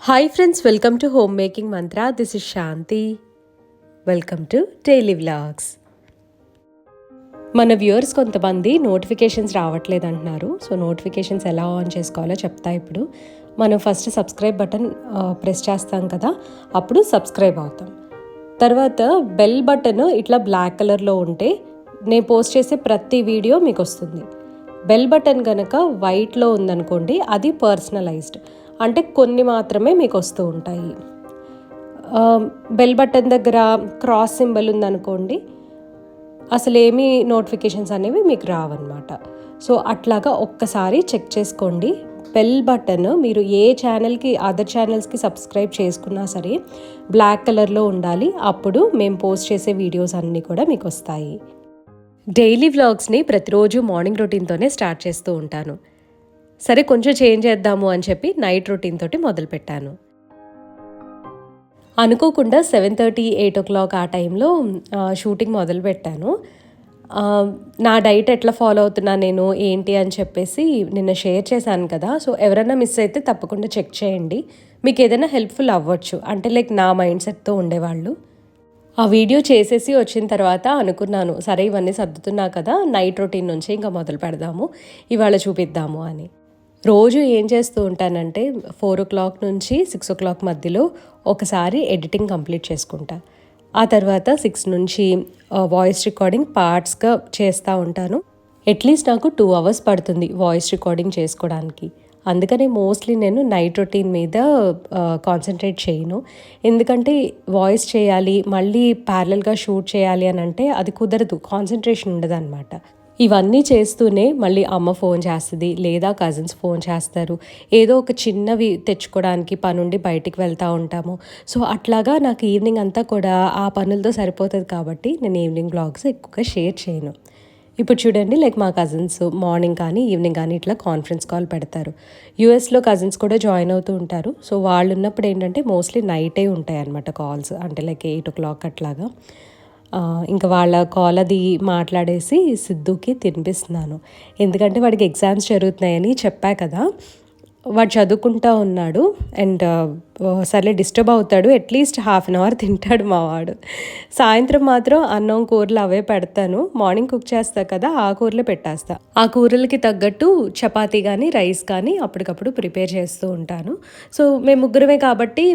Hi friends, welcome to Homemaking Mantra. This is Shanti. Welcome to Daily Vlogs. మన viewers కొంతమంది notifications రావట్లేదు అంటున్నారు. So notifications ఎలా on చేసుకోవాలో చెప్తా. ఇప్పుడు మనం ఫస్ట్ సబ్స్క్రైబ్ బటన్ ప్రెస్ చేస్తాం కదా, అప్పుడు సబ్స్క్రైబ్ అవుతాం. తర్వాత బెల్ బటన్ ఇట్లా బ్లాక్ కలర్లో ఉంటే నేను పోస్ట్ చేసే ప్రతి వీడియో మీకు వస్తుంది. బెల్ బటన్ కనుక వైట్లో ఉందనుకోండి, అది పర్సనలైజ్డ్, అంటే కొన్ని మాత్రమే మీకు వస్తూ ఉంటాయి. బెల్ బటన్ దగ్గర క్రాస్ సింబల్ ఉందనుకోండి, అసలు ఏమీ నోటిఫికేషన్స్ అనేవి మీకు రావన్నమాట. సో అట్లాగా ఒక్కసారి చెక్ చేసుకోండి. బెల్ బటన్ మీరు ఏ ఛానల్కి, అదర్ ఛానల్స్కి సబ్స్క్రైబ్ చేసుకున్నా సరే బ్లాక్ కలర్లో ఉండాలి. అప్పుడు మేము పోస్ట్ చేసే వీడియోస్ అన్నీ కూడా మీకు వస్తాయి. డైలీ వ్లాగ్స్ని ప్రతిరోజు మార్నింగ్ రొటీన్తోనే స్టార్ట్ చేస్తూ ఉంటాను. సరే కొంచెం చేంజ్ చేద్దాము అని చెప్పి నైట్ రొటీన్ తోటి మొదలుపెట్టాను. అనుకోకుండా 7:30, 8 o'clock ఆ టైంలో షూటింగ్ మొదలుపెట్టాను. నా డైట్ ఎట్లా ఫాలో అవుతున్నా నేను ఏంటి అని చెప్పేసి నిన్న షేర్ చేశాను కదా. సో ఎవరైనా మిస్ అయితే తప్పకుండా చెక్ చేయండి. మీకు ఏదైనా హెల్ప్ఫుల్ అవ్వచ్చు, అంటే లైక్ నా మైండ్ సెట్తో ఉండేవాళ్ళు. ఆ వీడియో చేసేసి వచ్చిన తర్వాత అనుకున్నాను, సరే ఇవన్నీ సర్దుతున్నా కదా, నైట్ రొటీన్ నుంచి ఇంకా మొదలు పెడదాము, ఇవాళ చూపిద్దాము అని. రోజు ఏం చేస్తూ ఉంటానంటే 4 o'clock నుంచి 6 o'clock మధ్యలో ఒకసారి ఎడిటింగ్ కంప్లీట్ చేసుకుంటా. ఆ తర్వాత 6 నుంచి వాయిస్ రికార్డింగ్ పార్ట్స్గా చేస్తూ ఉంటాను. అట్లీస్ట్ నాకు 2 hours పడుతుంది వాయిస్ రికార్డింగ్ చేసుకోవడానికి. అందుకనే మోస్ట్లీ నేను నైట్ రొటీన్ మీద కాన్సన్ట్రేట్ చేయను. ఎందుకంటే వాయిస్ చేయాలి, మళ్ళీ ప్యారలల్గా షూట్ చేయాలి అని అంటే అది కుదరదు, కాన్సన్ట్రేషన్ ఉండదు అనమాట. ఇవన్నీ చేస్తూనే మళ్ళీ అమ్మ ఫోన్ చేస్తుంది, లేదా కజిన్స్ ఫోన్ చేస్తారు, ఏదో ఒక చిన్నవి తెచ్చుకోవడానికి పనుండి బయటికి వెళ్తూ ఉంటాము. సో అట్లాగా నాకు ఈవినింగ్ అంతా కూడా ఆ పనులతో సరిపోతుంది. కాబట్టి నేను ఈవినింగ్ వ్లాగ్స్ ఎక్కువగా షేర్ చేయను. ఇప్పుడు చూడండి, లైక్ మా కజిన్స్ మార్నింగ్ కానీ ఈవినింగ్ కానీ ఇట్లా కాన్ఫరెన్స్ కాల్ పెడతారు. యూఎస్లో కజిన్స్ కూడా జాయిన్ అవుతూ ఉంటారు. సో వాళ్ళు ఉన్నప్పుడు ఏంటంటే మోస్ట్లీ నైటే ఉంటాయి అన్నమాట కాల్స్, అంటే లైక్ 8 o'clock అట్లాగా. ఇంకా వాళ్ళ కాల్ అది మాట్లాడేసి సిద్ధుకి తినిపిస్తున్నాను. ఎందుకంటే వాడికి ఎగ్జామ్స్ జరుగుతున్నాయని చెప్పా కదా, వాడు చదువుకుంటూ ఉన్నాడు. అండ్ సర్లే డిస్టర్బ్ అవుతాడు, అట్లీస్ట్ 1/2 hour తింటాడు మా వాడు. సాయంత్రం మాత్రం అన్నం కూరలు అవే పెడతాను. మార్నింగ్ కుక్ చేస్తా కదా, ఆ కూరలే పెట్టేస్తా. ఆ కూరలకి తగ్గట్టు చపాతీ కానీ రైస్ కానీ అప్పటికప్పుడు ప్రిపేర్ చేస్తూ ఉంటాను. సో మేము ముగ్గురమే కాబట్టి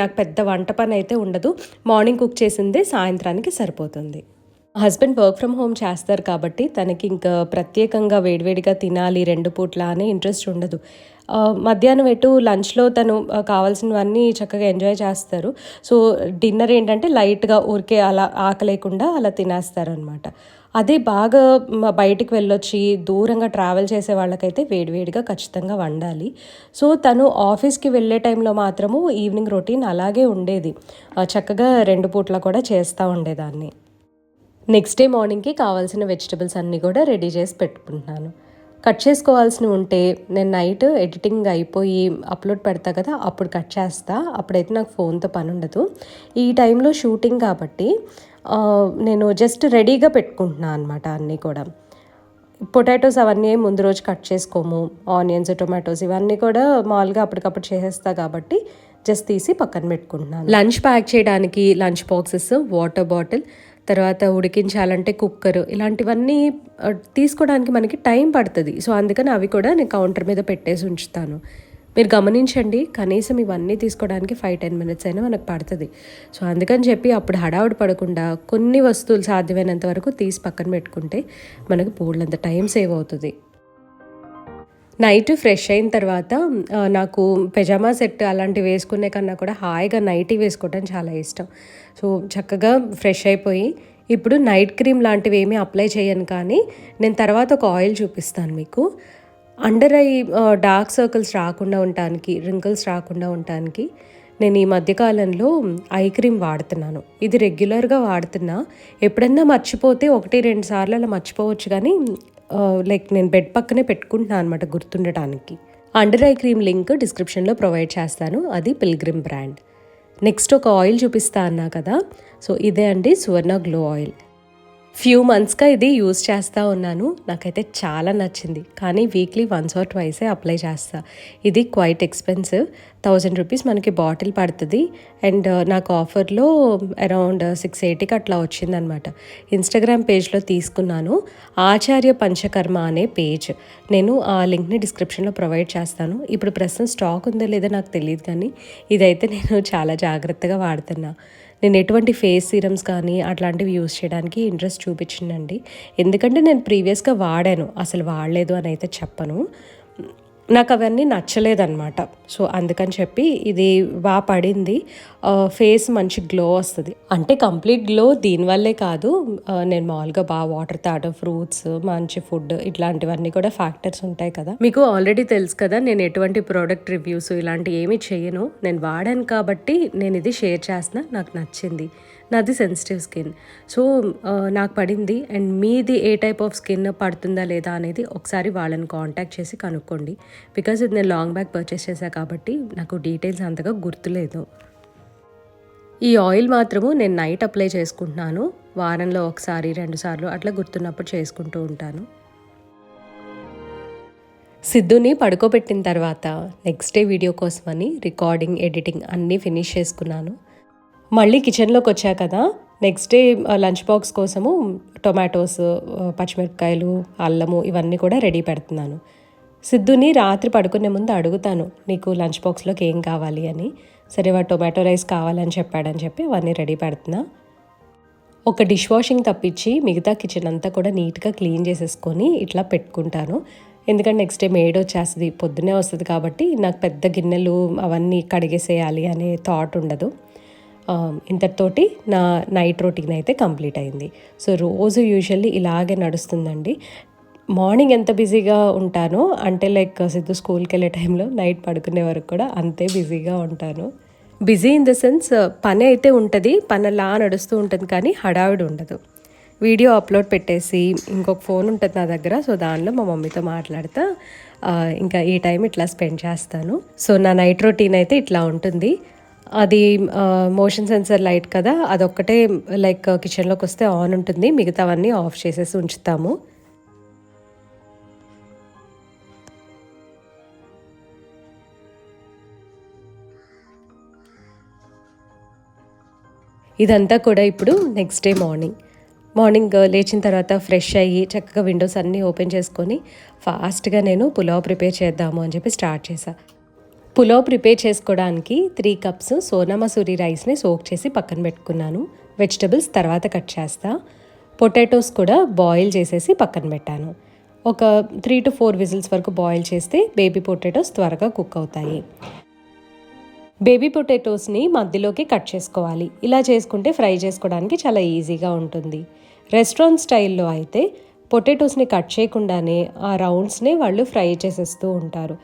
నాకు పెద్ద వంట పని అయితే ఉండదు. మార్నింగ్ కుక్ చేసిందే సాయంత్రానికి సరిపోతుంది. హస్బెండ్ వర్క్ ఫ్రమ్ హోమ్ చేస్తారు కాబట్టి తనకి ఇంకా ప్రత్యేకంగా వేడివేడిగా తినాలి 2 పూట్ల అనే ఇంట్రెస్ట్ ఉండదు. మధ్యాహ్నం ఎటు లంచ్లో తను కావాల్సినవన్నీ చక్కగా ఎంజాయ్ చేస్తారు. సో డిన్నర్ ఏంటంటే లైట్గా ఊరికే అలా ఆకలేకుండా అలా తినేస్తారనమాట. అదే బాగా బయటికి వెళ్ళొచ్చి దూరంగా ట్రావెల్ చేసే వాళ్ళకైతే వేడివేడిగా ఖచ్చితంగా వండాలి. సో తను ఆఫీస్కి వెళ్ళే టైంలో మాత్రము ఈవినింగ్ రొటీన్ అలాగే ఉండేది. చక్కగా 2 పూట్ల కూడా చేస్తూ ఉండేదాన్ని. నెక్స్ట్ డే మార్నింగ్కి కావాల్సిన వెజిటబుల్స్ అన్నీ కూడా రెడీ చేసి పెట్టుకుంటున్నాను. కట్ చేసుకోవాల్సినవి ఉంటే నేను నైట్ ఎడిటింగ్ అయిపోయి అప్లోడ్ పెడతా కదా, అప్పుడు కట్ చేస్తా. అప్పుడైతే నాకు ఫోన్తో పని ఉండదు. ఈ టైంలో షూటింగ్ కాబట్టి నేను జస్ట్ రెడీగా పెట్టుకుంటున్నాను అనమాట అన్నీ కూడా. పొటాటోస్ అవన్నీ ముందు రోజు కట్ చేసుకోము. ఆనియన్స్, టొమాటోస్ ఇవన్నీ కూడా మామూలుగా అప్పటికప్పుడు చేసేస్తా కాబట్టి జస్ట్ తీసి పక్కన పెట్టుకుంటున్నాను. లంచ్ ప్యాక్ చేయడానికి లంచ్ బాక్సెస్, వాటర్ బాటిల్, తర్వాత ఉడికించాలంటే కుక్కర్, ఇలాంటివన్నీ తీసుకోవడానికి మనకి టైం పడుతుంది. సో అందుకని అవి కూడా నేను కౌంటర్ మీద పెట్టేసి ఉంచుతాను. మీరు గమనించండి, కనీసం ఇవన్నీ తీసుకోవడానికి 5-10 minutes అయినా మనకు పడుతుంది. సో అందుకని చెప్పి అప్పుడు హడావుడి పడకుండా కొన్ని వస్తువులు సాధ్యమైనంత వరకు తీసి పక్కన పెట్టుకుంటే మనకు బోల్డంత టైం సేవ్ అవుతుంది. నైట్ ఫ్రెష్ అయిన తర్వాత నాకు పెజామా సెట్ అలాంటివి వేసుకునే కన్నా కూడా హాయిగా నైటీ వేసుకోవడం చాలా ఇష్టం. సో చక్కగా ఫ్రెష్ అయిపోయి ఇప్పుడు నైట్ క్రీమ్ లాంటివి ఏమీ అప్లై చేయను, కానీ నేను తర్వాత ఒక ఆయిల్ చూపిస్తాను మీకు. అండర్ ఐ డార్క్ సర్కిల్స్ రాకుండా ఉండటానికి, రింకిల్స్ రాకుండా ఉండటానికి నేను ఈ మధ్యకాలంలో ఐ క్రీమ్ వాడుతున్నాను. ఇది రెగ్యులర్గా వాడుతున్నా. ఎప్పుడన్నా మర్చిపోతే 1-2 సార్లు అలా మర్చిపోవచ్చు, కానీ లైక్ నేను బెడ్ పక్కనే పెట్టుకుంటున్నాను అనమాట గుర్తుండటానికి. అండర్ ఐ క్రీమ్ లింక్ డిస్క్రిప్షన్లో ప్రొవైడ్ చేస్తాను. అది పిల్గ్రిమ్ బ్రాండ్. నెక్స్ట్ ఒక ఆయిల్ చూపిస్తా అన్నా కదా, సో ఇదే అండి సువర్ణ గ్లో ఆయిల్. ఫ్యూ మంత్స్గా ఇది యూస్ చేస్తూ ఉన్నాను. నాకైతే చాలా నచ్చింది. కానీ weekly once or twice apply చేస్తా. ఇది క్వైట్ ఎక్స్పెన్సివ్. 1000 రూపీస్ మనకి బాటిల్ పడుతుంది. అండ్ నాకు ఆఫర్లో అరౌండ్ 680కి అట్లా వచ్చిందనమాట. ఇన్స్టాగ్రామ్ పేజ్లో తీసుకున్నాను. ఆచార్య పంచకర్మ అనే పేజ్. నేను ఆ లింక్ని డిస్క్రిప్షన్లో ప్రొవైడ్ చేస్తాను. ఇప్పుడు ప్రస్తుతం స్టాక్ ఉందో లేదో నాకు తెలియదు, కానీ ఇదైతే నేను చాలా జాగ్రత్తగా వాడుతున్నా. నేను ఎటువంటి ఫేస్ సీరమ్స్ కానీ అట్లాంటివి యూస్ చేయడానికి ఇంట్రెస్ట్ చూపించిందండి. ఎందుకంటే నేను ప్రీవియస్గా వాడాను, అసలు వాడలేదు అని అయితే చెప్పను. నాకు అవన్నీ నచ్చలేదన్నమాట. సో అందుకని చెప్పి ఇది బాగా పడింది. ఫేస్ మంచి గ్లో వస్తుంది. అంటే కంప్లీట్ గ్లో దీనివల్లే కాదు, నేను మామూలుగా బాగా వాటర్ తాగడం, ఫ్రూట్స్, మంచి ఫుడ్, ఇట్లాంటివన్నీ కూడా ఫ్యాక్టర్స్ ఉంటాయి కదా. మీకు ఆల్రెడీ తెలుసు కదా, నేను ఎటువంటి ప్రోడక్ట్ రివ్యూస్ ఇలాంటివి ఏమీ చేయను. నేను వాడాను కాబట్టి నేను ఇది షేర్ చేస్తున్నా. నాకు నచ్చింది. నాది సెన్సిటివ్ స్కిన్, సో నాకు పడింది. అండ్ మీది ఏ టైప్ ఆఫ్ స్కిన్ పడుతుందా లేదా అనేది ఒకసారి వాళ్ళని కాంటాక్ట్ చేసి కనుక్కోండి. బికాజ్ ఇది నేను లాంగ్ బ్యాక్ పర్చేస్ చేశాను కాబట్టి నాకు డీటెయిల్స్ అంతగా గుర్తులేదు. ఈ ఆయిల్ మాత్రము నేను నైట్ అప్లై చేసుకుంటున్నాను. వారంలో 1-2 సార్లు అట్లా గుర్తున్నప్పుడు చేసుకుంటూ ఉంటాను. సిద్ధుని పడుకోబెట్టిన తర్వాత నెక్స్ట్ డే వీడియో కోసమని రికార్డింగ్, ఎడిటింగ్ అన్నీ ఫినిష్ చేసుకున్నాను. మళ్ళీ కిచెన్లోకి వచ్చా కదా, నెక్స్ట్ డే లంచ్ బాక్స్ కోసము టొమాటోస్, పచ్చిమిరపకాయలు, అల్లము ఇవన్నీ కూడా రెడీ పెడుతున్నాను. సిద్ధుని రాత్రి పడుకునే ముందు అడుగుతాను, నీకు లంచ్ బాక్స్లోకి ఏం కావాలి అని. సరే వాడు టొమాటో రైస్ కావాలని చెప్పాడని చెప్పి అవన్నీ రెడీ పెడుతున్నా. ఒక డిష్ వాషింగ్ తప్పించి మిగతా కిచెన్ అంతా కూడా నీట్గా క్లీన్ చేసేసుకొని ఇట్లా పెట్టుకుంటాను. ఎందుకంటే నెక్స్ట్ డే మేడ్ వచ్చేస్తుంది, పొద్దునే వస్తుంది కాబట్టి నాకు పెద్ద గిన్నెలు అవన్నీ కడిగేసేయాలి అనే థాట్ ఉండదు. ఇంతటితోటి నా నైట్ రొటీన్ అయితే కంప్లీట్ అయింది. సో రోజు యూజువల్లీ ఇలాగే నడుస్తుందండి. మార్నింగ్ ఎంత బిజీగా ఉంటానో, అంటే లైక్ సిద్ధు స్కూల్కి వెళ్ళే టైంలో నైట్ పడుకునే వరకు కూడా అంతే బిజీగా ఉంటాను. బిజీ ఇన్ ద సెన్స్ పని అయితే ఉంటుంది, పని అలా నడుస్తూ ఉంటుంది, కానీ హడావిడి ఉండదు. వీడియో అప్లోడ్ పెట్టేసి ఇంకొక ఫోన్ ఉంటుంది నా దగ్గర, సో దానిలో మా మమ్మీతో మాట్లాడుతా ఇంకా ఈ టైం ఇట్లా స్పెండ్ చేస్తాను. సో నా నైట్ రొటీన్ అయితే ఇట్లా ఉంటుంది. అది మోషన్ సెన్సర్ లైట్ కదా, అదొక్కటే లైక్ కిచెన్లోకి వస్తే ఆన్ ఉంటుంది, మిగతావన్నీ ఆఫ్ చేసేసి ఉంచుతాము. ఇదంతా కూడా ఇప్పుడు నెక్స్ట్ డే మార్నింగ్ లేచిన తర్వాత ఫ్రెష్ అయ్యి చక్కగా విండోస్ అన్నీ ఓపెన్ చేసుకొని ఫాస్ట్గా నేను పులావ్ ప్రిపేర్ చేద్దాము అని చెప్పి స్టార్ట్ చేశాను. పులావ్ ప్రిపేర్ చేసుకోవడానికి 3 కప్స్ సోనా మసూరి రైస్ని సోక్ చేసి పక్కన పెట్టుకున్నాను. వెజిటబుల్స్ తర్వాత కట్ చేస్తా. పొటాటోస్ కూడా బాయిల్ చేసేసి పక్కన పెట్టాను. ఒక 3 to 4 విజిల్స్ వరకు బాయిల్ చేస్తే బేబీ పొటాటోస్ త్వరగా కుక్ అవుతాయి. బేబీ పొటాటోస్ని మధ్యలోకి కట్ చేసుకోవాలి. ఇలా చేసుకుంటే ఫ్రై చేసుకోవడానికి చాలా ఈజీగా ఉంటుంది. రెస్టారెంట్ స్టైల్లో అయితే పొటాటోస్ని కట్ చేయకుండానే ఆ రౌండ్స్ని వాళ్ళు ఫ్రై చేసేస్తూ ఉంటారు.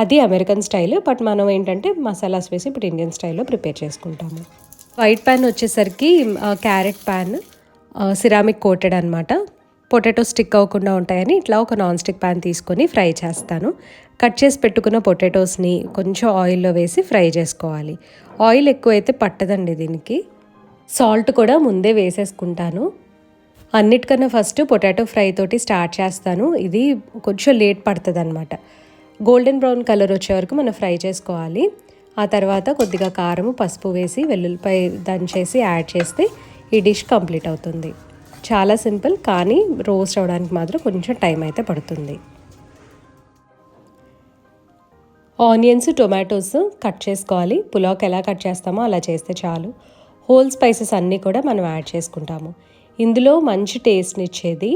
అది అమెరికన్ స్టైల్, బట్ మనం ఏంటంటే మసాలాస్ వేసి ఇప్పుడు ఇండియన్ స్టైల్లో ప్రిపేర్ చేసుకుంటాము. వైట్ ప్యాన్ వచ్చేసరికి క్యారెట్ ప్యాన్, సిరామిక్ కోటెడ్ అనమాట. పొటాటో స్టిక్ అవ్వకుండా ఉంటాయని ఇట్లా ఒక నాన్ స్టిక్ ప్యాన్ తీసుకొని ఫ్రై చేస్తాను. కట్ చేసి పెట్టుకున్న పొటాటోస్ని కొంచెం ఆయిల్లో వేసి ఫ్రై చేసుకోవాలి. ఆయిల్ ఎక్కువైతే పట్టదండి దీనికి. సాల్ట్ కూడా ముందే వేసేసుకుంటాను. అన్నిటికన్నా ఫస్ట్ పొటాటో ఫ్రై తోటి స్టార్ట్ చేస్తాను. ఇది కొంచెం లేట్ పడుతుంది అనమాట. గోల్డెన్ బ్రౌన్ కలర్ వచ్చే వరకు మనం ఫ్రై చేసుకోవాలి. ఆ తర్వాత కొద్దిగా కారము, పసుపు వేసి వెల్లుల్లిపాయ దంచేసి యాడ్ చేస్తే ఈ డిష్ కంప్లీట్ అవుతుంది. చాలా సింపుల్, కానీ రోస్ట్ అవ్వడానికి మాత్రం కొంచెం టైం అయితే పడుతుంది. ఆనియన్స్, టొమాటోస్ కట్ చేసుకోవాలి. పులావ్కి ఎలా కట్ చేస్తామో అలా చేస్తే చాలు. హోల్ స్పైసెస్ అన్నీ కూడా మనం యాడ్ చేసుకుంటాము. ఇందులో మంచి టేస్ట్ని ఇచ్చేది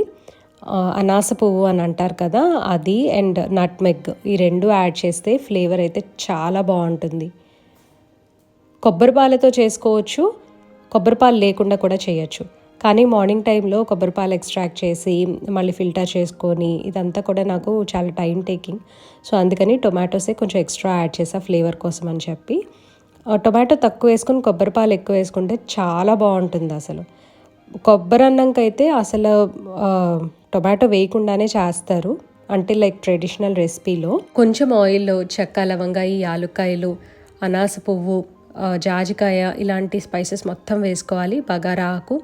అనాస పువ్వు అని అంటారు కదా, అది అండ్ నట్మెగ్, ఈ 2 యాడ్ చేస్తే ఫ్లేవర్ అయితే చాలా బాగుంటుంది. కొబ్బరి పాలతో చేసుకోవచ్చు, కొబ్బరి పాలు లేకుండా కూడా చేయొచ్చు. కానీ మార్నింగ్ టైంలో కొబ్బరి పాలు ఎక్స్ట్రాక్ట్ చేసి మళ్ళీ ఫిల్టర్ చేసుకొని ఇదంతా కూడా నాకు చాలా టైం టేకింగ్. సో అందుకని టొమాటోసే కొంచెం ఎక్స్ట్రా యాడ్ చేసా ఫ్లేవర్ కోసం అని చెప్పి. టొమాటో తక్కువ వేసుకొని కొబ్బరి పాలు ఎక్కువ వేసుకుంటే చాలా బాగుంటుంది. అసలు కొబ్బరి అన్నంకైతే అసలు టొమాటో వేయకుండానే చేస్తారు, అంటే లైక్ ట్రెడిషనల్ రెసిపీలో. కొంచెం ఆయిల్లో చెక్క, లవంగా, ఈ యాలుక్కాయలు, అనాస పువ్వు, జాజికాయ ఇలాంటి స్పైసెస్ మొత్తం వేసుకోవాలి. బగారా ఆకు,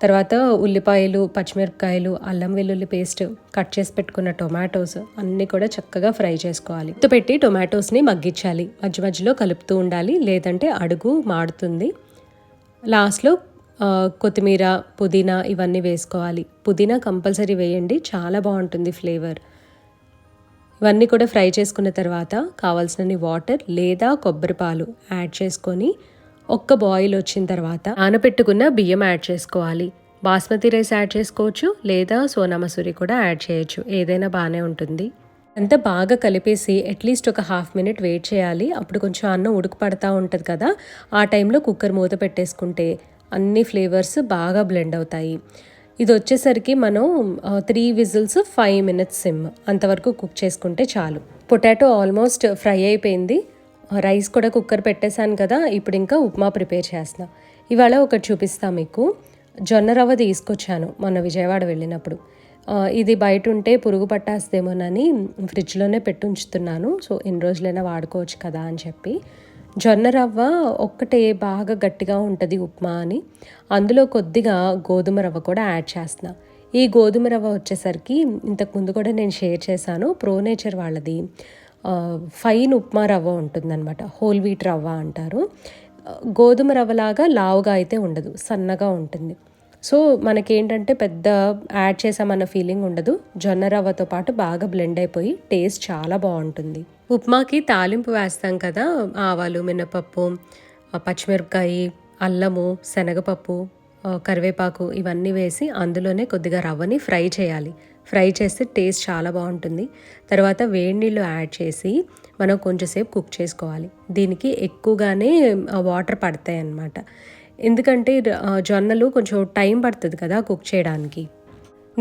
తర్వాత ఉల్లిపాయలు, పచ్చిమిరపకాయలు, అల్లం వెల్లుల్లి పేస్ట్, కట్ చేసి పెట్టుకున్న టొమాటోస్ అన్నీ కూడా చక్కగా ఫ్రై చేసుకోవాలి. మూత పెట్టి టొమాటోస్ని మగ్గించాలి. మధ్య మధ్యలో కలుపుతూ ఉండాలి, లేదంటే అడుగు మాడుతుంది. లాస్ట్లో కొత్తిమీర, పుదీనా ఇవన్నీ వేసుకోవాలి. పుదీనా కంపల్సరీ వేయండి, చాలా బాగుంటుంది ఫ్లేవర్. ఇవన్నీ కూడా ఫ్రై చేసుకున్న తర్వాత కావాల్సినన్ని వాటర్ లేదా కొబ్బరి పాలు యాడ్ చేసుకొని ఒక్క బాయిల్ వచ్చిన తర్వాత నానబెట్టుకున్న బియ్యం యాడ్ చేసుకోవాలి. బాస్మతి రైస్ యాడ్ చేసుకోవచ్చు, లేదా సోనా మసూరి కూడా యాడ్ చేయొచ్చు, ఏదైనా బాగానే ఉంటుంది. అంతా బాగా కలిపేసి అట్లీస్ట్ ఒక హాఫ్ మినిట్ వెయిట్ చేయాలి. అప్పుడు కొంచెం అన్నం ఉడుకు పడతా ఉంటుంది కదా, ఆ టైంలో కుక్కర్ మూత పెట్టేసుకుంటే అన్ని ఫ్లేవర్స్ బాగా బ్లెండ్ అవుతాయి. ఇది వచ్చేసరికి మనం 3 విజిల్స్ 5 మినిట్స్ సిమ్ అంతవరకు కుక్ చేసుకుంటే చాలు. పొటాటో ఆల్మోస్ట్ ఫ్రై అయిపోయింది. రైస్ కూడా కుక్కర్ పెట్టేశాను కదా, ఇప్పుడు ఇంకా ఉప్మా ప్రిపేర్ చేస్తున్నా. ఇవాళ ఒకటి చూపిస్తా మీకు. జొన్న రవ్వ తీసుకొచ్చాను మొన్న విజయవాడ వెళ్ళినప్పుడు. ఇది బయట ఉంటే పురుగు పట్టేస్తేమోనని ఫ్రిడ్జ్లోనే పెట్టి ఉంచుతున్నాను. సో ఎన్ని రోజులైనా వాడుకోవచ్చు కదా అని చెప్పి. జొన్న రవ్వ ఒక్కటే బాగా గట్టిగా ఉంటుంది ఉప్మా అని, అందులో కొద్దిగా గోధుమ రవ్వ కూడా యాడ్ చేస్తున్నా. ఈ గోధుమ రవ్వ వచ్చేసరికి ఇంతకుముందు కూడా నేను షేర్ చేశాను, ప్రో నేచర్ వాళ్ళది ఫైన్ ఉప్మా రవ్వ ఉంటుందన్నమాట, హోల్ వీట్ రవ్వ అంటారు. గోధుమ రవ్వలాగా లావుగా అయితే ఉండదు, సన్నగా ఉంటుంది. సో మనకేంటంటే పెద్ద యాడ్ చేసామన్న ఫీలింగ్ ఉండదు. జొన్న రవ్వతో పాటు బాగా బ్లెండ్ అయిపోయి టేస్ట్ చాలా బాగుంటుంది. ఉప్మాకి తాలింపు వేస్తాం కదా, ఆవాలు, మినపప్పు, పచ్చిమిరపకాయ, అల్లము, శనగపప్పు, కరివేపాకు ఇవన్నీ వేసి అందులోనే కొద్దిగా రవ్వని ఫ్రై చేయాలి. ఫ్రై చేస్తే టేస్ట్ చాలా బాగుంటుంది. తర్వాత వేడి నీళ్ళు యాడ్ చేసి మనం కొంచెంసేపు కుక్ చేసుకోవాలి. దీనికి ఎక్కువగానే వాటర్ పడతాయి అన్నమాట, ఎందుకంటే జొన్నలు కొంచెం టైం పడుతుంది కదా కుక్ చేయడానికి.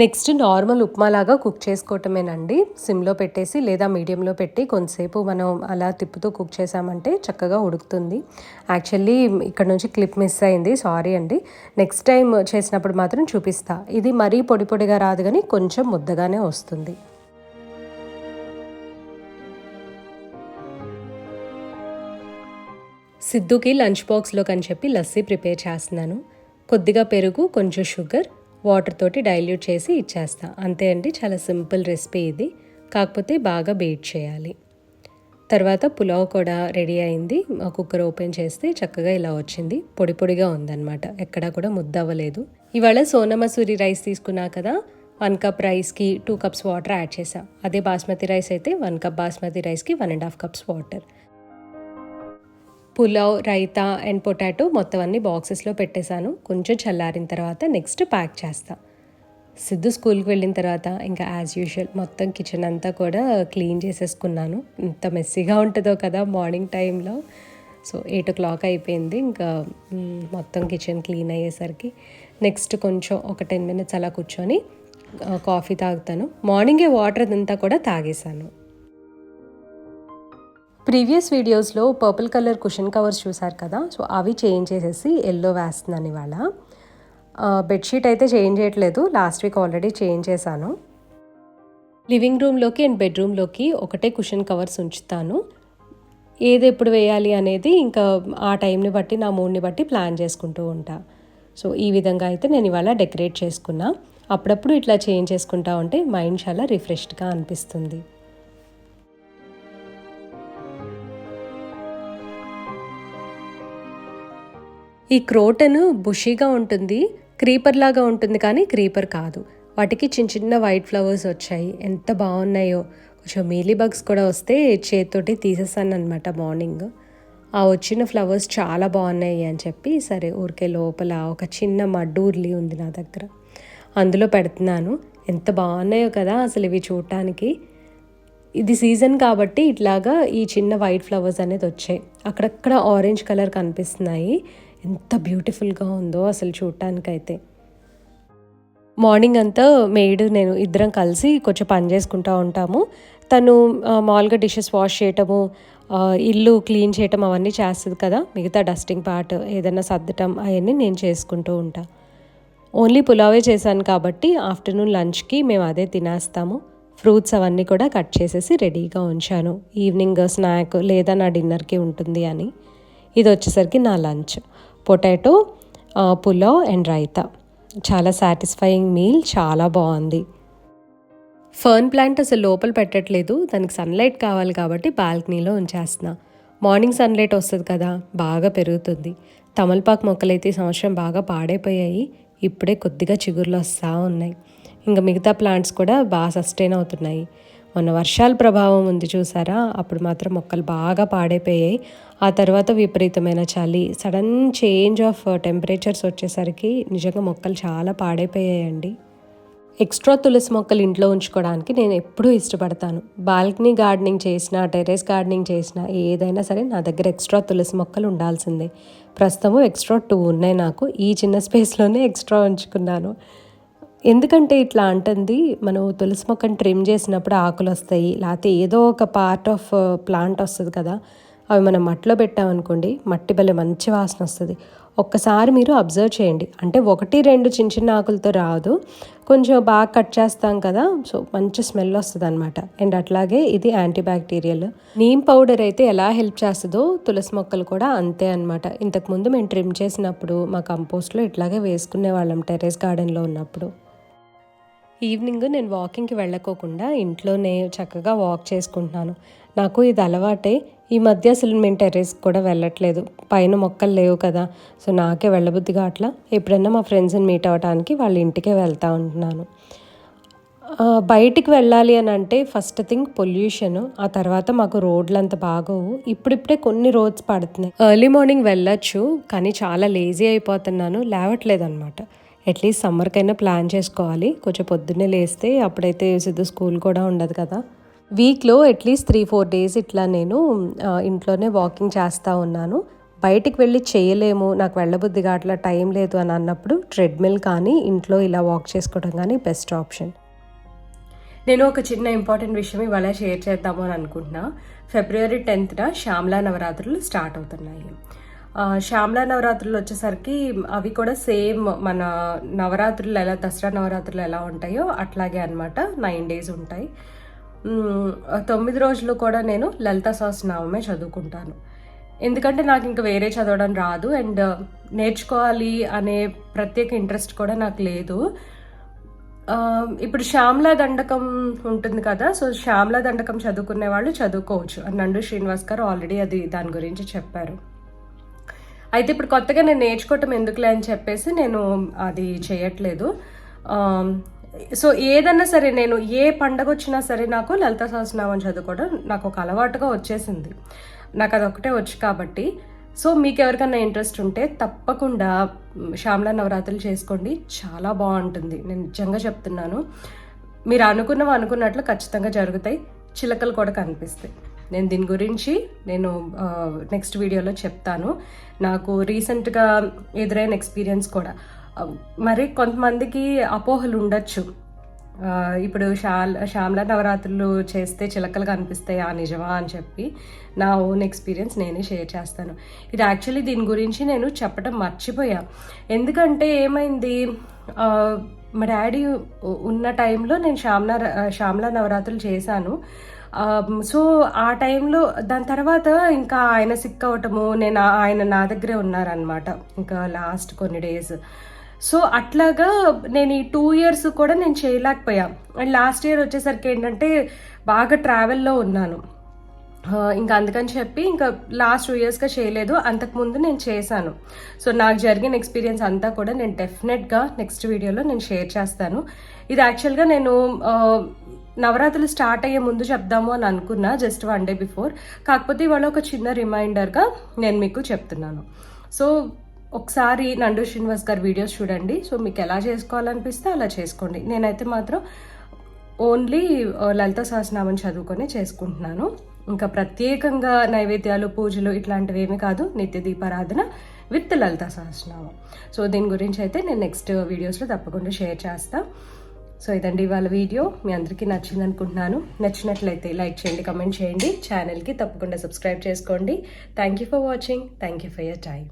నెక్స్ట్ నార్మల్ ఉప్మాలాగా కుక్ చేసుకోవటమేనండి. సిమ్లో పెట్టేసి లేదా మీడియంలో పెట్టి కొంతసేపు మనం అలా తిప్పుతూ కుక్ చేసామంటే చక్కగా ఉడుకుతుంది. యాక్చువల్లీ ఇక్కడ నుంచి క్లిప్ మిస్ అయింది, సారీ అండి. నెక్స్ట్ టైం చేసినప్పుడు మాత్రం చూపిస్తా. ఇది మరీ పొడి పొడిగా రాదు, కానీ కొంచెం ముద్దగానే వస్తుంది. సిద్ధుకి లంచ్ బాక్స్లోకి అని చెప్పి లస్సీ ప్రిపేర్ చేస్తున్నాను. కొద్దిగా పెరుగు, కొంచెం షుగర్, వాటర్ తోటి డైల్యూట్ చేసి ఇచ్చేస్తా. అంతే అండి, చాలా సింపుల్ రెసిపీ ఇది. కాకపోతే బాగా బీట్ చేయాలి. తర్వాత పులావ్ కూడా రెడీ అయింది. కుక్కర్ ఓపెన్ చేస్తే చక్కగా ఇలా వచ్చింది. పొడి పొడిగా ఉందన్నమాట, ఎక్కడా కూడా ముద్ద అవ్వలేదు. ఇవాళ సోనా మసూరి రైస్ తీసుకున్నా కదా, 1 కప్ రైస్కి 2 కప్స్ వాటర్ యాడ్ చేసా. అదే బాస్మతి రైస్ అయితే 1 కప్ బాస్మతి రైస్కి 1.5 cups water. Pulao, raita and potato మొత్తం అన్ని బాక్సెస్లో పెట్టేశాను. కొంచెం చల్లారిన తర్వాత నెక్స్ట్ ప్యాక్ చేస్తా. సిద్ధు స్కూల్కి వెళ్ళిన తర్వాత ఇంకా యాజ్ యూజువల్ మొత్తం కిచెన్ అంతా కూడా క్లీన్ చేసేసుకున్నాను. ఎంత మెస్సీగా ఉంటుందో కదా మార్నింగ్ టైంలో. సో 8 o'clock అయిపోయింది ఇంకా మొత్తం కిచెన్ క్లీన్ అయ్యేసరికి. నెక్స్ట్ కొంచెం ఒక 10 minutes అలా కూర్చొని కాఫీ తాగుతాను. మార్నింగే వాటర్ అదంతా కూడా తాగేశాను. ప్రీవియస్ వీడియోస్లో పర్పుల్ కలర్ కుషన్ కవర్స్ చూసారు కదా, సో అవి చేంజ్ చేసేసి ఎల్లో వేస్తున్నాను ఇవాళ. బెడ్షీట్ అయితే చేంజ్ చేయట్లేదు, లాస్ట్ వీక్ ఆల్రెడీ చేంజ్ చేశాను. లివింగ్ రూమ్లోకి అండ్ బెడ్రూమ్లోకి ఒకటే కుషన్ కవర్స్ ఉంచుతాను. ఏది ఎప్పుడు వేయాలి అనేది ఇంకా ఆ టైంని బట్టి, నా మూడ్ని బట్టి ప్లాన్ చేసుకుంటూ ఉంటా. సో ఈ విధంగా అయితే నేను ఇవాళ డెకరేట్ చేసుకున్నా. అప్పుడప్పుడు ఇట్లా చేంజ్ చేసుకుంటా ఉంటే మైండ్ చాలా రిఫ్రెష్డ్గా అనిపిస్తుంది. ఈ క్రోటన్ బుషీగా ఉంటుంది, క్రీపర్ లాగా ఉంటుంది, కానీ క్రీపర్ కాదు. వాటికి చిన్న చిన్న వైట్ ఫ్లవర్స్ వచ్చాయి, ఎంత బాగున్నాయో. కొంచెం మీలీ బగ్స్ కూడా వస్తే చేతితోటి తీసేసాను అనమాట మార్నింగ్. ఆ వచ్చిన ఫ్లవర్స్ చాలా బాగున్నాయి అని చెప్పి సరే ఊరికే లోపల ఒక చిన్న మడ్డూర్లి ఉంది నా దగ్గర, అందులో పెడుతున్నాను. ఎంత బాగున్నాయో కదా అసలు ఇవి చూడటానికి. ఇది సీజన్ కాబట్టి ఇట్లాగా ఈ చిన్న వైట్ ఫ్లవర్స్ అనేది వచ్చాయి. అక్కడక్కడ ఆరెంజ్ కలర్ కనిపిస్తున్నాయి. ఎంత బ్యూటిఫుల్గా ఉందో అసలు చూడటానికైతే. మార్నింగ్ అంతా మెయిడ్ నేను ఇద్దరం కలిసి కొంచెం పని చేసుకుంటూ ఉంటాము. తను మామూలుగా డిషెస్ వాష్ చేయటము, ఇల్లు క్లీన్ చేయటం అవన్నీ చేస్తుంది కదా, మిగతా డస్టింగ్ పార్ట్ ఏదైనా సర్దటం అవన్నీ నేను చేసుకుంటూ ఉంటా. ఓన్లీ పులావే చేశాను కాబట్టి ఆఫ్టర్నూన్ లంచ్కి మేము అదే తినేస్తాము. ఫ్రూట్స్ అవన్నీ కూడా కట్ చేసేసి రెడీగా ఉంచాను, ఈవినింగ్ స్నాక్ లేదా నా డిన్నర్కి ఉంటుంది అని. ఇది వచ్చేసరికి నా lunch, potato, pulao and raita. చాలా సాటిస్ఫైయింగ్ మీల్, చాలా బాగుంది. ఫర్న్ ప్లాంట్ అసలు లోపల పెట్టట్లేదు, దానికి సన్లైట్ కావాలి కాబట్టి బాల్కనీలో ఉంచేస్తున్నా. మార్నింగ్ సన్లైట్ వస్తుంది కదా, బాగా పెరుగుతుంది. తమలపాకు మొక్కలైతే ఈ సంవత్సరం బాగా పాడైపోయాయి, ఇప్పుడే కొద్దిగా చిగుర్లు వస్తూ ఉన్నాయి. ఇంకా మిగతా ప్లాంట్స్ కూడా బాగా సస్టైన్ అవుతున్నాయి. మొన్న వర్షాల ప్రభావం ఉంది చూసారా, అప్పుడు మాత్రం మొక్కలు బాగా పాడైపోయాయి. ఆ తర్వాత విపరీతమైన చలి, సడన్ చేంజ్ ఆఫ్ టెంపరేచర్స్ వచ్చేసరికి నిజంగా మొక్కలు చాలా పాడైపోయాయండి. ఎక్స్ట్రా తులసి మొక్కలు ఇంట్లో ఉంచుకోవడానికి నేను ఎప్పుడూ ఇష్టపడతాను. బాల్కనీ గార్డెనింగ్ చేసినా, టెర్రస్ గార్డెనింగ్ చేసినా ఏదైనా సరే నా దగ్గర ఎక్స్ట్రా తులసి మొక్కలు ఉండాల్సిందే. ప్రస్తుతము ఎక్స్ట్రా 2 ఉన్నాయి నాకు. ఈ చిన్న స్పేస్లోనే ఎక్స్ట్రా ఉంచుకున్నాను. ఎందుకంటే ఇట్లా అంటుంది, మనం తులసి మొక్కను ట్రిమ్ చేసినప్పుడు ఆకులు వస్తాయి, లేకపోతే ఏదో ఒక పార్ట్ ఆఫ్ ప్లాంట్ వస్తుంది కదా, అవి మనం మట్టిలో పెట్టామనుకోండి, మట్టి భలే మంచి వాసన వస్తుంది. ఒక్కసారి మీరు అబ్జర్వ్ చేయండి. అంటే 1-2 చిన్న చిన్న ఆకులతో రాదు, కొంచెం బాగా కట్ చేస్తాం కదా, సో మంచి స్మెల్ వస్తుంది అనమాట. అండ్ అట్లాగే ఇది యాంటీ బ్యాక్టీరియల్. నీమ్ పౌడర్ అయితే ఎలా హెల్ప్ చేస్తుందో తులసి మొక్కలు కూడా అంతే అనమాట. ఇంతకుముందు మేము ట్రిమ్ చేసినప్పుడు మా కంపోస్ట్లో ఇట్లాగే వేసుకునే వాళ్ళం టెర్రస్ గార్డెన్లో ఉన్నప్పుడు. ఈవినింగ్ నేను వాకింగ్కి వెళ్ళకోకుండా ఇంట్లోనే చక్కగా వాక్ చేసుకుంటున్నాను. నాకు ఇది అలవాటే. ఈ మధ్య అసలు మేము టెర్రస్కి కూడా వెళ్ళట్లేదు, పైన మొక్కలు లేవు కదా, సో నాకే వెళ్ళబుద్ధిగా అట్లా ఎప్పుడన్నా మా ఫ్రెండ్స్ని మీట్ అవ్వడానికి వాళ్ళ ఇంటికే వెళ్తూ ఉంటున్నాను. బయటికి వెళ్ళాలి అని అంటే ఫస్ట్ థింగ్ పొల్యూషన్, ఆ తర్వాత మాకు రోడ్లు అంత బాగోవు. ఇప్పుడిప్పుడే కొన్ని రోడ్స్ పడుతున్నాయి. ఎర్లీ మార్నింగ్ వెళ్ళొచ్చు, కానీ చాలా లేజీ అయిపోతున్నాను, లేవట్లేదు అనమాట. అట్లీస్ట్ సమ్మర్కైనా ప్లాన్ చేసుకోవాలి. కొంచెం పొద్దున్నే లేస్తే అప్పుడైతే సిద్ధు స్కూల్ కూడా ఉండదు కదా. వీక్లో అట్లీస్ట్ 3-4 డేస్ ఇట్లా నేను ఇంట్లోనే వాకింగ్ చేస్తూ ఉన్నాను. బయటికి వెళ్ళి చేయలేము, నాకు వెళ్ళబుద్ధిగా అట్లా టైం లేదు అని అన్నప్పుడు ట్రెడ్మిల్ కానీ ఇంట్లో ఇలా వాక్ చేసుకోవడం కానీ బెస్ట్ ఆప్షన్. నేను ఒక చిన్న ఇంపార్టెంట్ విషయం ఇవాళ షేర్ చేద్దాము అని అనుకుంటున్నా. February 10th శ్యామలా నవరాత్రులు స్టార్ట్ అవుతున్నాయి. శ్యామలా నవరాత్రులు వచ్చేసరికి అవి కూడా సేమ్ మన నవరాత్రులు ఎలా, దసరా నవరాత్రులు ఎలా ఉంటాయో అట్లాగే అనమాట. 9 days ఉంటాయి. 9 రోజులు కూడా నేను లలితా సహస్రనామమే చదువుకుంటాను. ఎందుకంటే నాకు ఇంకా వేరే చదవడం రాదు, అండ్ నేర్చుకోవాలి అనే ప్రత్యేక ఇంట్రెస్ట్ కూడా నాకు లేదు. ఇప్పుడు శ్యామలా దండకం ఉంటుంది కదా, సో శ్యామలా దండకం చదువుకునే వాళ్ళు చదువుకోవచ్చు. నండు శ్రీనివాస్ గారు ఆల్రెడీ దాని గురించి చెప్పారు. అయితే ఇప్పుడు కొత్తగా నేను నేర్చుకోవటం ఎందుకులే అని చెప్పేసి నేను అది చేయట్లేదు. సో ఏదన్నా సరే, నేను ఏ పండగ వచ్చినా సరే నాకు లలితా సహస్రనామం చదువుకోవడం నాకు ఒక అలవాటుగా వచ్చేసింది. నాకు అదొకటే వచ్చు కాబట్టి. సో మీకు ఎవరికైనా ఇంట్రెస్ట్ ఉంటే తప్పకుండా శ్యామలా నవరాత్రులు చేసుకోండి, చాలా బాగుంటుంది. నేను నిజంగా చెప్తున్నాను, మీరు అనుకున్నట్లు ఖచ్చితంగా జరుగుతాయి, చిలకలు కూడా కనిపిస్తాయి. నేను దీని గురించి నెక్స్ట్ వీడియోలో చెప్తాను. నాకు రీసెంట్గా ఎదురైన ఎక్స్పీరియన్స్ కూడా. మరి కొంతమందికి అపోహలు ఉండొచ్చు, ఇప్పుడు శ్యామలా నవరాత్రులు చేస్తే చిలకలు కనిపిస్తాయి, ఆ నిజమా అని చెప్పి. నా ఓన్ ఎక్స్పీరియన్స్ నేనే షేర్ చేస్తాను. ఇది యాక్చువల్లీ దీని గురించి నేను చెప్పడం మర్చిపోయా. ఎందుకంటే ఏమైంది, మా డాడీ ఉన్న టైంలో నేను శ్యామలా నవరాత్రులు చేశాను. సో ఆ టైంలో దాని తర్వాత ఇంకా ఆయన సిక్ అవ్వటము, ఆయన నా దగ్గరే ఉన్నారనమాట ఇంకా లాస్ట్ కొన్ని డేస్. సో అట్లాగా నేను ఈ 2 years కూడా నేను చేయలేకపోయా. అండ్ లాస్ట్ ఇయర్ వచ్చేసరికి ఏంటంటే బాగా ట్రావెల్లో ఉన్నాను, ఇంకా అందుకని చెప్పి ఇంకా లాస్ట్ 2 yearsగా చేయలేదు. అంతకుముందు నేను చేశాను. సో నాకు జరిగిన ఎక్స్పీరియన్స్ అంతా కూడా నేను డెఫినెట్గా నెక్స్ట్ వీడియోలో నేను షేర్ చేస్తాను. ఇది యాక్చువల్గా నేను నవరాత్రులు స్టార్ట్ అయ్యే ముందు చెప్దాము అని అనుకున్నా, జస్ట్ 1 day బిఫోర్. కాకపోతే ఇవాళ ఒక చిన్న రిమైండర్గా నేను మీకు చెప్తున్నాను. సో ఒకసారి నండు శ్రీనివాస్ గారి వీడియోస్ చూడండి. సో మీకు ఎలా చేసుకోవాలనిపిస్తే అలా చేసుకోండి. నేనైతే మాత్రం ఓన్లీ లలితా సహస్రనామం చదువుకొని చేసుకుంటున్నాను. ఇంకా ప్రత్యేకంగా నైవేద్యాలు, పూజలు ఇట్లాంటివి ఏమీ కాదు, నిత్య దీపారాధన విత్ లలితా సహస్రనామం. సో దీని గురించి అయితే నేను నెక్స్ట్ వీడియోస్లో తప్పకుండా షేర్ చేస్తాను. సో ఇదండి ఇవాళ వీడియో. మీ అందరికీ నచ్చింది అనుకుంటున్నాను. నచ్చినట్లయితే లైక్ చేయండి, కమెంట్ చేయండి, ఛానల్కి తప్పకుండా సబ్స్క్రైబ్ చేసుకోండి. Thank you for watching. Thank you for your time.